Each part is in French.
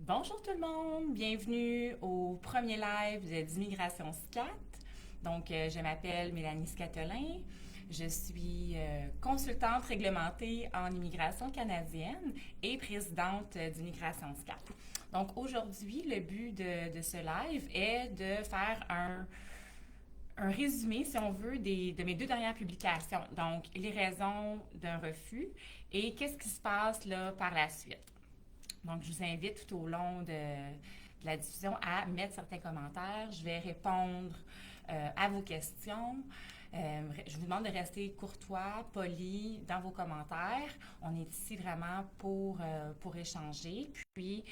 Bonjour tout le monde, bienvenue au premier live d'Immigration SCAT. Donc, je m'appelle Mélanie Scatolin, je suis consultante réglementée en immigration canadienne et présidente d'Immigration SCAT. Donc, aujourd'hui, le but de ce live est de faire un résumé, si on veut, de mes deux dernières publications. Donc, les raisons d'un refus et qu'est-ce qui se passe là par la suite. Donc, je vous invite tout au long de la diffusion à mettre certains commentaires. Je vais répondre à vos questions. Je vous demande de rester courtois, poli dans vos commentaires. On est ici vraiment pour échanger. Puis,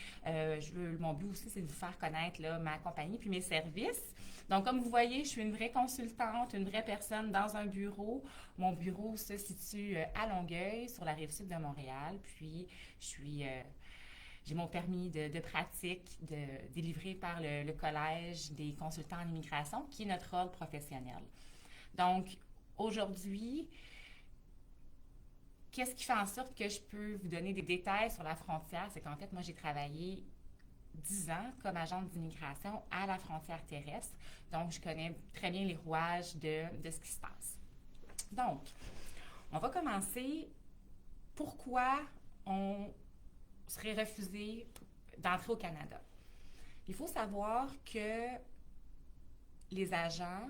mon but aussi, c'est de vous faire connaître là, ma compagnie puis mes services. Donc, comme vous voyez, je suis une vraie consultante, une vraie personne dans un bureau. Mon bureau se situe à Longueuil, sur la rive sud de Montréal. Puis, j'ai mon permis de pratique délivré par le Collège des consultants en immigration, qui est notre ordre professionnel. Donc, aujourd'hui, qu'est-ce qui fait en sorte que je peux vous donner des détails sur la frontière? C'est qu'en fait, moi, j'ai travaillé 10 ans comme agente d'immigration à la frontière terrestre. Donc, je connais très bien les rouages de ce qui se passe. Donc, on va commencer. Pourquoi on serait refusé d'entrer au Canada? Il faut savoir que les agents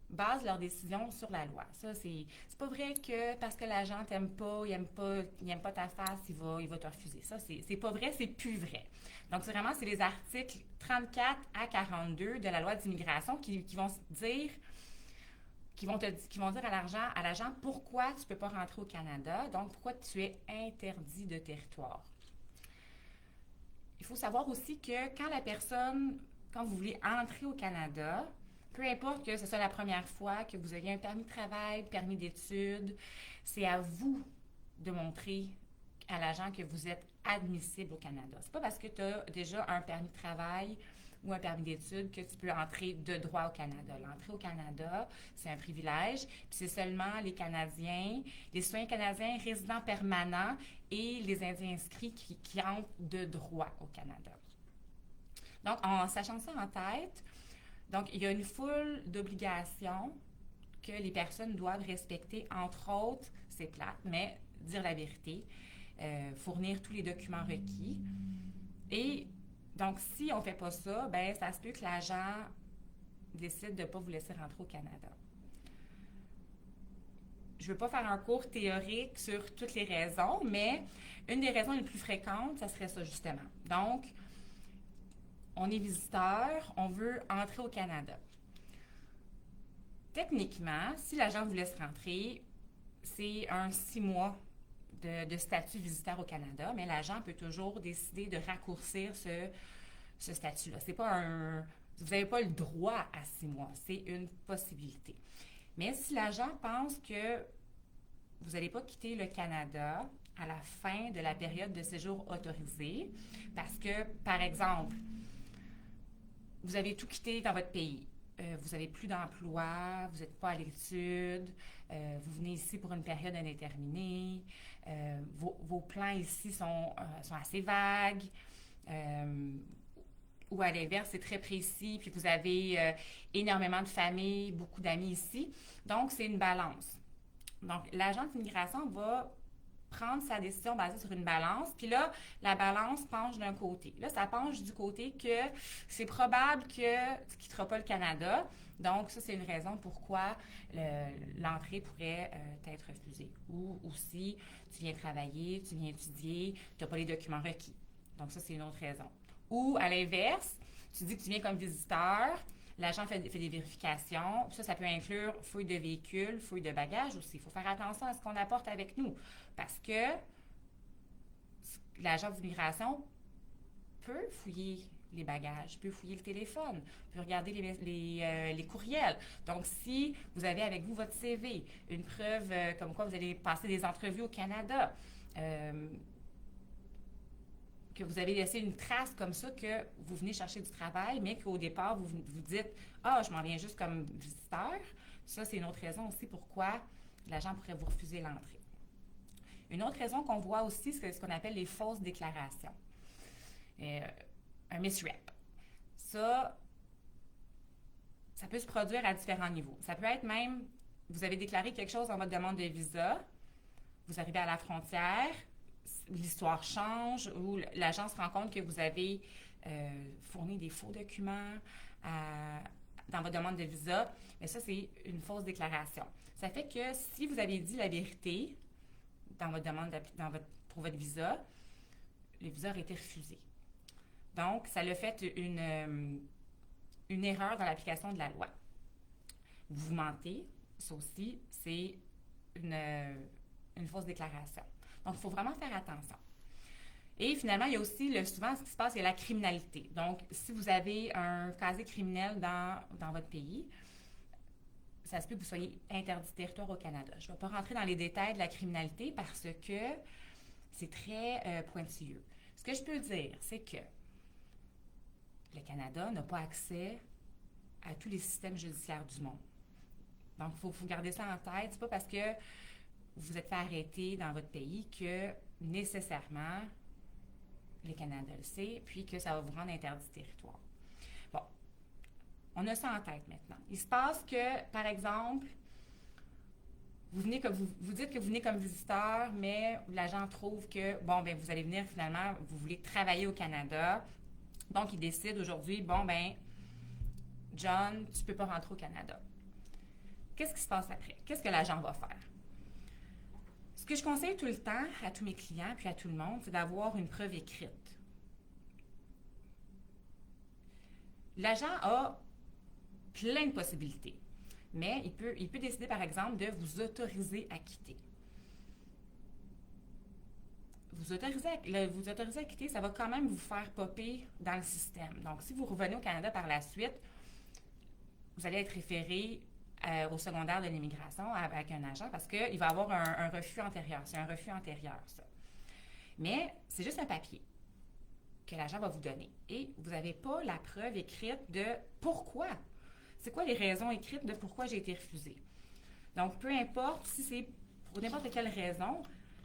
basent leurs décisions sur la loi. Ça, c'est pas vrai que parce que l'agent t'aime pas, il aime pas ta face, il va te refuser. Ça, c'est pas vrai, c'est plus vrai. Donc, c'est les articles 34 à 42 de la loi d'immigration qui vont dire qui vont dire à l'agent pourquoi tu peux pas rentrer au Canada, donc pourquoi tu es interdit de territoire. Il faut savoir aussi que quand vous voulez entrer au Canada, peu importe que ce soit la première fois que vous ayez un permis de travail, permis d'études, c'est à vous de montrer à l'agent que vous êtes admissible au Canada. C'est pas parce que tu as déjà un permis de travail ou un permis d'études que tu peux entrer de droit au Canada. L'entrée au Canada, c'est un privilège, puis c'est seulement les Canadiens, les citoyens canadiens résidents permanents et les Indiens inscrits qui entrent de droit au Canada. Donc, en sachant ça en tête, donc il y a une foule d'obligations que les personnes doivent respecter, entre autres, c'est plate, mais dire la vérité, fournir tous les documents requis. Et donc, si on ne fait pas ça, ben ça se peut que l'agent décide de ne pas vous laisser rentrer au Canada. Je ne veux pas faire un cours théorique sur toutes les raisons, mais une des raisons les plus fréquentes, ça serait ça justement. Donc, on est visiteur, on veut entrer au Canada. Techniquement, si l'agent vous laisse rentrer, c'est un 6 mois de statut visiteur au Canada, mais l'agent peut toujours décider de raccourcir ce statut-là. C'est pas vous n'avez pas le droit à 6 mois, c'est une possibilité. Mais si l'agent pense que vous n'allez pas quitter le Canada à la fin de la période de séjour autorisée, parce que, par exemple, vous avez tout quitté dans votre pays, vous n'avez plus d'emploi, vous n'êtes pas à l'étude, vous venez ici pour une période indéterminée, vos plans ici sont assez vagues, ou à l'inverse, c'est très précis, puis vous avez énormément de familles, beaucoup d'amis ici. Donc, c'est une balance. Donc, l'agent d'immigration va prendre sa décision basée sur une balance, puis là, la balance penche d'un côté. Là, ça penche du côté que c'est probable que tu ne quitteras pas le Canada. Donc, ça, c'est une raison pourquoi l'entrée pourrait être refusée. Ou aussi, tu viens travailler, tu viens étudier, tu n'as pas les documents requis. Donc, ça, c'est une autre raison. Ou, à l'inverse, tu dis que tu viens comme visiteur, l'agent fait des vérifications. Ça peut inclure fouille de véhicule, fouille de bagages aussi. Il faut faire attention à ce qu'on apporte avec nous parce que l'agent d'immigration peut fouiller les bagages, peut fouiller le téléphone, peut regarder les courriels. Donc, si vous avez avec vous votre CV, une preuve comme quoi vous allez passer des entrevues au Canada, que vous avez laissé une trace comme ça que vous venez chercher du travail, mais qu'au départ, vous dites « Ah, je m'en viens juste comme visiteur », ça, c'est une autre raison aussi pourquoi l'agent pourrait vous refuser l'entrée. Une autre raison qu'on voit aussi, c'est ce qu'on appelle les fausses déclarations. un misrep. Ça peut se produire à différents niveaux. Ça peut être même, vous avez déclaré quelque chose dans votre demande de visa, vous arrivez à la frontière, l'histoire change ou l'agent se rend compte que vous avez fourni des faux documents dans votre demande de visa, mais ça, c'est une fausse déclaration. Ça fait que si vous avez dit la vérité dans votre demande pour votre visa, le visa aurait été refusé. Donc, ça l'a fait une erreur dans l'application de la loi. Vous mentez, ça aussi, c'est une fausse déclaration. Donc, il faut vraiment faire attention. Et finalement, il y a aussi, souvent, ce qui se passe, c'est la criminalité. Donc, si vous avez un casier criminel dans votre pays, ça se peut que vous soyez interdit de territoire au Canada. Je ne vais pas rentrer dans les détails de la criminalité parce que c'est très pointilleux. Ce que je peux dire, c'est que le Canada n'a pas accès à tous les systèmes judiciaires du monde. Donc, il faut garder ça en tête. C'est pas parce que vous êtes fait arrêter dans votre pays que nécessairement le Canada le sait, puis que ça va vous rendre interdit de territoire. Bon, on a ça en tête maintenant. Il se passe que, par exemple, vous dites que vous venez comme visiteur, mais l'agent trouve que, bon, ben vous allez venir finalement, vous voulez travailler au Canada. Donc, il décide aujourd'hui, bon, ben John, tu ne peux pas rentrer au Canada. Qu'est-ce qui se passe après? Qu'est-ce que l'agent va faire? Ce que je conseille tout le temps à tous mes clients puis à tout le monde, c'est d'avoir une preuve écrite. L'agent a plein de possibilités, mais il peut décider, par exemple, de vous autoriser à quitter. Vous autoriser à quitter, ça va quand même vous faire popper dans le système. Donc, si vous revenez au Canada par la suite, vous allez être référé au secondaire de l'immigration avec un agent parce qu'il va avoir un refus antérieur. C'est un refus antérieur, ça. Mais c'est juste un papier que l'agent va vous donner. Et vous n'avez pas la preuve écrite de pourquoi. C'est quoi les raisons écrites de pourquoi j'ai été refusée. Donc, peu importe si c'est pour n'importe quelle raison,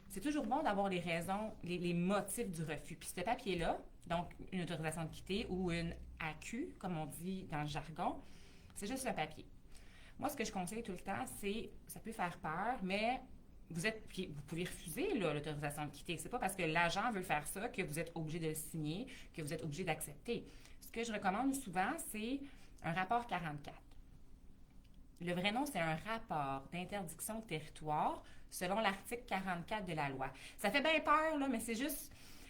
c'est toujours bon d'avoir les raisons, les motifs du refus. Puis ce papier-là, donc une autorisation de quitter ou une AQ, comme on dit dans le jargon, c'est juste un papier. Moi, ce que je conseille tout le temps, c'est, ça peut faire peur, mais vous pouvez refuser l'autorisation de quitter. C'est pas parce que l'agent veut faire ça que vous êtes obligé de le signer, que vous êtes obligé d'accepter. Ce que je recommande souvent, c'est un rapport 44. Le vrai nom, c'est un rapport d'interdiction de territoire selon l'article 44 de la loi. Ça fait bien peur, là, mais c'est juste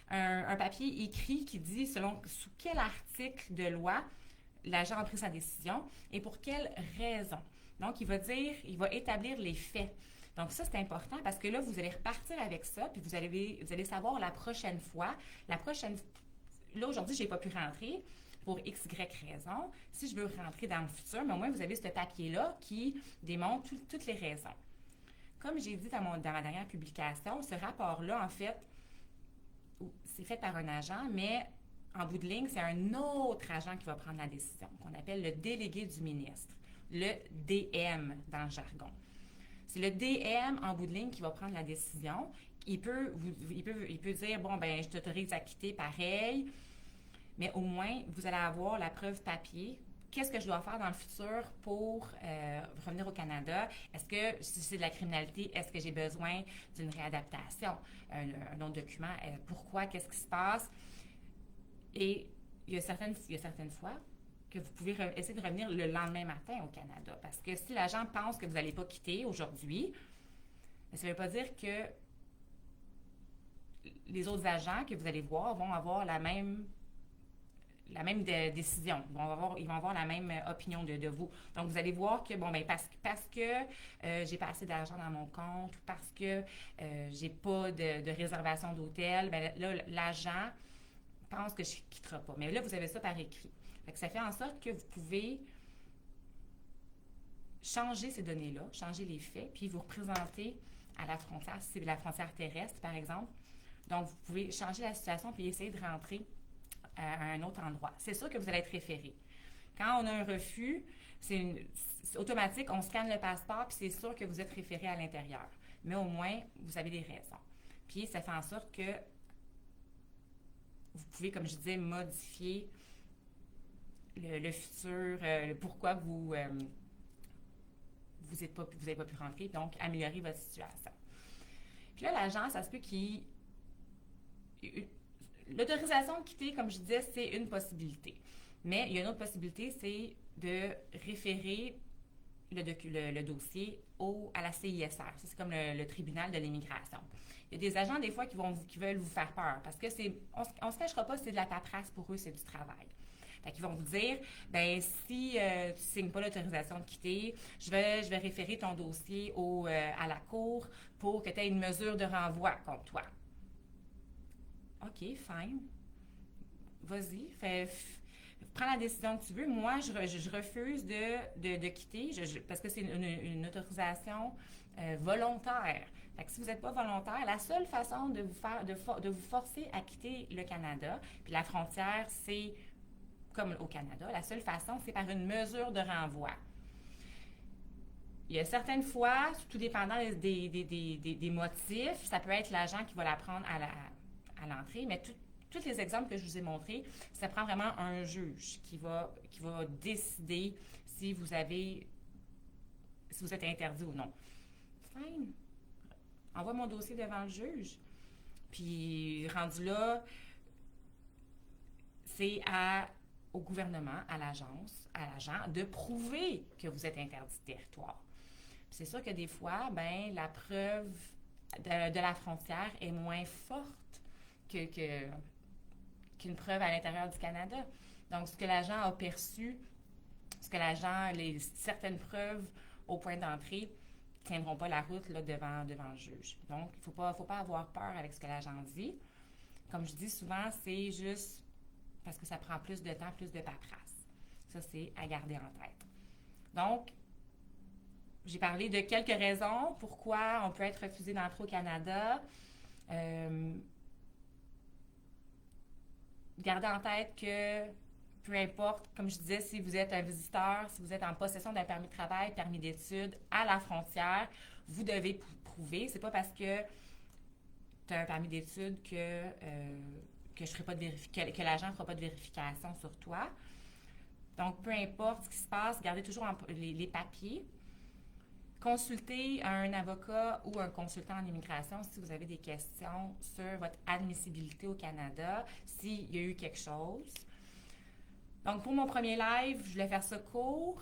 un papier écrit qui dit sous quel article de loi l'agent a pris sa décision et pour quelle raison. Donc, il va établir les faits. Donc, ça, c'est important parce que là, vous allez repartir avec ça, puis vous allez savoir la prochaine fois. Là, aujourd'hui, je n'ai pas pu rentrer pour X, Y raison. Si je veux rentrer dans le futur, mais au moins, vous avez ce papier-là qui démontre toutes les raisons. Comme j'ai dit dans ma dernière publication, ce rapport-là, en fait, c'est fait par un agent, mais en bout de ligne, c'est un autre agent qui va prendre la décision, qu'on appelle le délégué du ministre, le DM dans le jargon. C'est le DM en bout de ligne qui va prendre la décision. Il peut dire, bon, ben je t'autorise à quitter pareil, mais au moins, vous allez avoir la preuve papier. Qu'est-ce que je dois faire dans le futur pour revenir au Canada? Est-ce que, si c'est de la criminalité, est-ce que j'ai besoin d'une réadaptation? Un autre document? Pourquoi? Qu'est-ce qui se passe? Et il y a certaines fois que vous pouvez essayer de revenir le lendemain matin au Canada. Parce que si l'agent pense que vous n'allez pas quitter aujourd'hui, ça ne veut pas dire que les autres agents que vous allez voir vont avoir la même décision. Ils vont avoir la même opinion de vous. Donc, vous allez voir que, bon, ben parce que j'ai pas assez d'argent dans mon compte ou parce que j'ai pas de réservation d'hôtel, ben là, l'agent pense que je ne quitterai pas. Mais là, vous avez ça par écrit. Ça fait en sorte que vous pouvez changer ces données-là, changer les faits, puis vous représenter à la frontière, si c'est la frontière terrestre, par exemple. Donc, vous pouvez changer la situation puis essayer de rentrer à un autre endroit. C'est sûr que vous allez être référé. Quand on a un refus, c'est automatique, on scanne le passeport puis c'est sûr que vous êtes référé à l'intérieur. Mais au moins, vous avez des raisons. Puis, ça fait en sorte que vous pouvez, comme je disais, modifier le futur, pourquoi vous n'avez pas pu rentrer, donc améliorer votre situation. Puis là, l'agent, ça se peut qu'il... L'autorisation de quitter, comme je disais, c'est une possibilité. Mais il y a une autre possibilité, c'est de référer le dossier à la CISR. Ça, c'est comme le tribunal de l'immigration. Il y a des agents, des fois, qui veulent vous faire peur parce que on ne se cachera pas, c'est de la paperasse pour eux, c'est du travail. Fait qu'ils vont vous dire, ben si tu ne signes pas l'autorisation de quitter, je vais référer ton dossier à la cour pour que tu aies une mesure de renvoi contre toi. OK, fine. Vas-y, prends la décision que tu veux. Moi, je refuse de quitter parce que c'est une autorisation volontaire. Fait que si vous n'êtes pas volontaire, la seule façon de vous forcer à quitter le Canada, puis la frontière, c'est comme au Canada, la seule façon, c'est par une mesure de renvoi. Il y a certaines fois, tout dépendant des motifs, ça peut être l'agent qui va la prendre à l'entrée, mais tous les exemples que je vous ai montrés, ça prend vraiment un juge qui va décider si vous êtes interdit ou non. Fine. Envoie mon dossier devant le juge. Puis, rendu là, c'est au gouvernement, à l'agence, à l'agent, de prouver que vous êtes interdit de territoire. Puis c'est sûr que des fois, ben la preuve de la frontière est moins forte qu'une preuve à l'intérieur du Canada. Donc, ce que l'agent a perçu, certaines preuves au point d'entrée ne tiendront pas la route là, devant le juge. Donc, il ne faut pas avoir peur avec ce que l'agent dit. Comme je dis souvent, c'est juste parce que ça prend plus de temps, plus de paperasse. Ça, c'est à garder en tête. Donc, j'ai parlé de quelques raisons pourquoi on peut être refusé d'entrer au Canada. Gardez en tête que peu importe, comme je disais, si vous êtes un visiteur, si vous êtes en possession d'un permis de travail, permis d'études à la frontière, vous devez prouver. C'est pas parce que tu as un permis d'études que l'agent ne fera pas de vérification sur toi. Donc, peu importe ce qui se passe, gardez toujours les papiers. Consultez un avocat ou un consultant en immigration si vous avez des questions sur votre admissibilité au Canada, s'il y a eu quelque chose. Donc, pour mon premier live, je voulais faire ça court.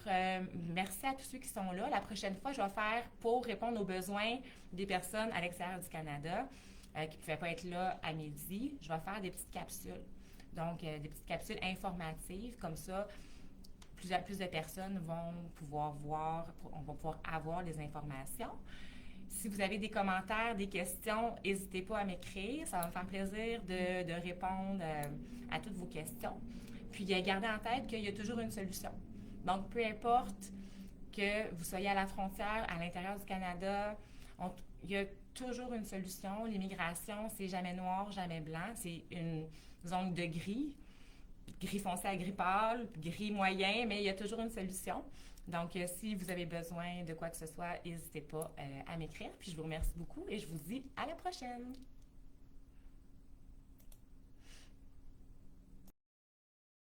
Merci à tous ceux qui sont là. La prochaine fois, je vais faire pour répondre aux besoins des personnes à l'extérieur du Canada qui ne pouvaient pas être là à midi. Je vais faire des petites capsules. Donc, des petites capsules informatives. Comme ça, plus de personnes vont pouvoir on va pouvoir avoir les informations. Si vous avez des commentaires, des questions, n'hésitez pas à m'écrire. Ça va me faire plaisir de répondre à toutes vos questions. Puis, gardez en tête qu'il y a toujours une solution. Donc, peu importe que vous soyez à la frontière, à l'intérieur du Canada, il y a toujours une solution. L'immigration, c'est jamais noir, jamais blanc. C'est une zone de gris foncé à gris pâle, gris moyen, mais il y a toujours une solution. Donc, si vous avez besoin de quoi que ce soit, n'hésitez pas à m'écrire. Puis, je vous remercie beaucoup et je vous dis à la prochaine.